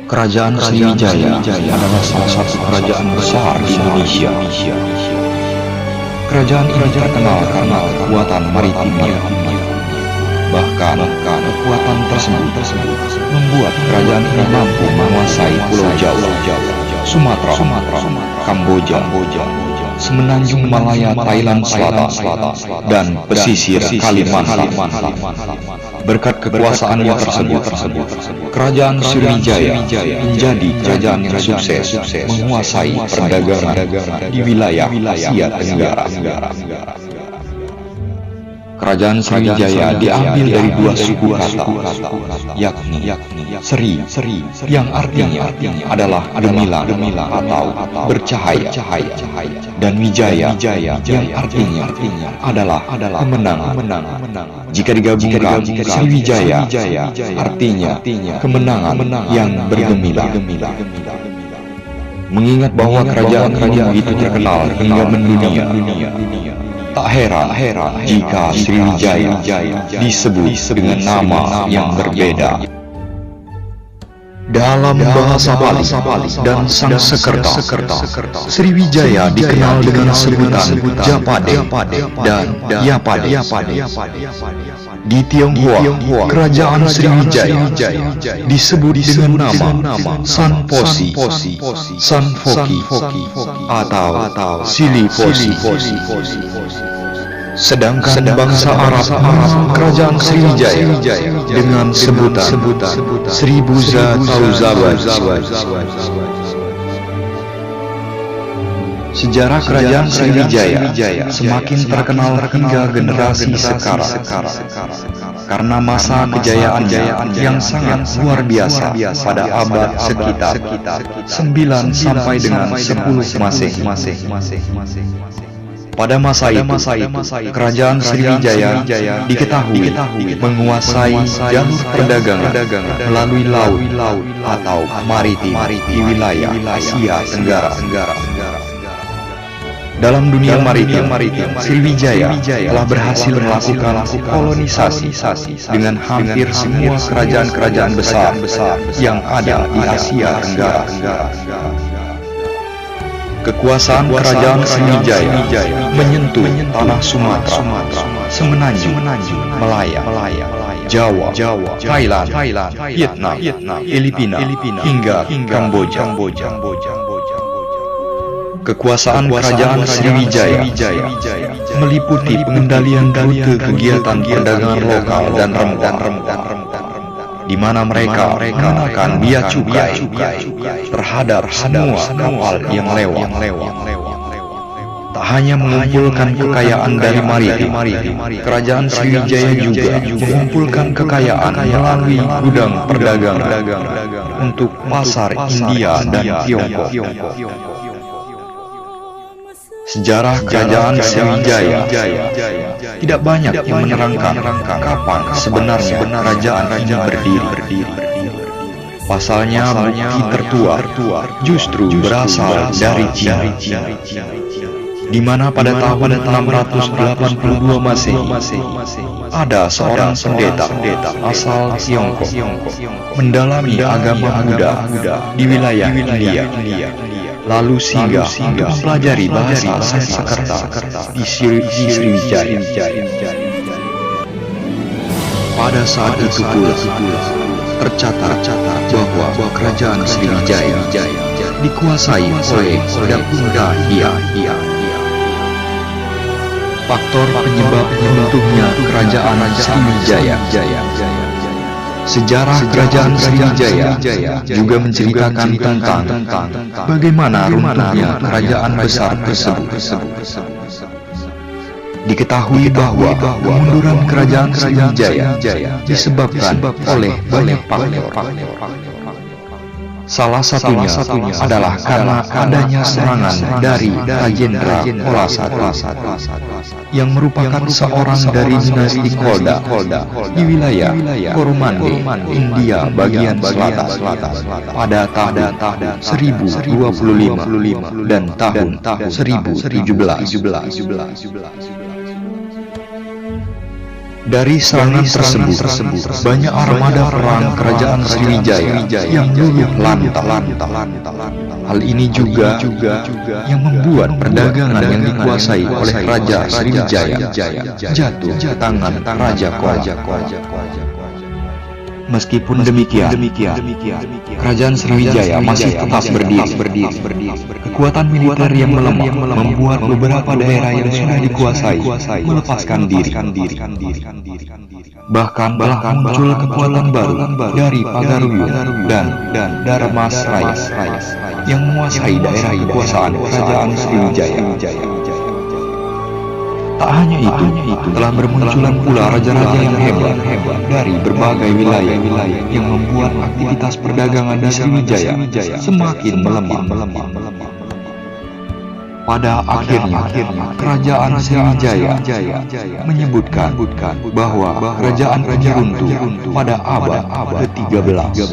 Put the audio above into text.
Kerajaan Sriwijaya adalah salah satu kerajaan besar di Indonesia. Kerajaan ini terkenal karena kekuatan maritimnya. Bahkan kekuatan tersebut membuat kerajaan ini mampu menguasai Pulau Jawa, Sumatera, Kamboja, Semenanjung Malaya, Thailand Selatan, dan pesisir Kalimantan. Berkat kekuasaannya tersebut, Kerajaan Sriwijaya menjadi kerajaan yang sukses menguasai perdagangan di wilayah Asia Tenggara. Kerajaan Sriwijaya diambil dari dua suku kata, yakni Sri, yang artinya adalah gemilang atau bercahaya, dan Wijaya yang artinya adalah kemenangan. Jika digabungkan, Sriwijaya artinya kemenangan yang bergemilang. Mengingat bahwa kerajaan ini begitu terkenal hingga mendunia, tak heran jika Sriwijaya disebut dengan nama yang berbeda. Dalam bahasa Bali dan Sanskerta, Sriwijaya dikenal dengan sebutan Japade dan Yapade. Di Tionghoa, kerajaan Sriwijaya disebut dengan nama Sanposi, Sanfoki, atau Silifosi. Sedangkan bangsa Arab kerajaan Sriwijaya dengan sebutan Sribuza Tauzabaj. Sejarah kerajaan Sriwijaya semakin terkenal hingga generasi sekarang karena masa kejayaannya yang sangat luar biasa pada abad sekitar 9 sampai dengan 10 Masehi. Pada masa itu, kerajaan Sriwijaya diketahui menguasai jalur perdagangan melalui laut atau maritim di wilayah Asia Tenggara. Dalam dunia maritim, Sriwijaya telah berhasil melakukan kolonisasi dengan hampir semua kerajaan-kerajaan besar yang ada di Asia Tenggara. Kekuasaan kerajaan Sriwijaya menyentuh tanah Sumatera, Semenanjung, Malaya, Jawa, Thailand, Vietnam, Filipina, hingga Kamboja. Kekuasaan kerajaan Sriwijaya meliputi pengendalian rute kegiatan perdagangan lokal dan rempah, di mana mereka mengenakan bea cukai terhadap semua kapal yang lewat. Tak hanya mengumpulkan kekayaan dari maritim, kerajaan Sriwijaya juga mengumpulkan kekayaan melalui gudang perdagangan untuk pasar India dan Tiongkok. Sejarah kerajaan Sriwijaya tidak banyak yang menerangkan kapan sebenarnya kerajaan ini berdiri. Pasalnya bukti tertua justru berasal dari Cina, di mana pada tahun 682 Masehi ada seorang pendeta asal Tiongkok mendalami agama Buddha di wilayah India, lalu singgah untuk mempelajari bahasa Sanskerta di Sriwijaya. Pada saat itu pula tercatat bahwa kerajaan Sriwijaya dikuasai oleh Dakunda Hyang. Faktor penyebab runtuhnya kerajaan Sriwijaya. Sejarah kerajaan Sriwijaya juga menceritakan tentang bagaimana runtuhnya kerajaan besar tersebut. Diketahui bahwa kemunduran kerajaan Sriwijaya disebabkan oleh banyak faktor. Salah satunya adalah karena adanya serangan dari Rajendra Chola yang merupakan seorang dari dinasti Kholda di wilayah Coromandel, India bagian selatan pada tahun 1025 dan tahun 1017. Dari serangan tersebut, banyak armada perang kerajaan Sriwijaya yang luluh lantak. Hal ini juga yang membuat perdagangan yang dikuasai oleh Raja Sriwijaya jatuh ke tangan Raja Kola. Meskipun demikian, kerajaan Sriwijaya masih tetap berdiri. Kekuatan militer yang melemah membuat beberapa daerah yang sudah dikuasai melepaskan diri. Bahkan telah muncul kekuatan baru dari Pagaruyung dan Dharmasraya yang menguasai daerah kekuasaan kerajaan Sriwijaya. Tak hanya itu, telah bermunculan pula raja-raja yang hebat dari berbagai wilayah yang membuat aktivitas perdagangan di Sriwijaya semakin melemah. Pada akhirnya, kerajaan Sriwijaya menyebutkan bahwa kerajaan runtuh pada abad ke-13.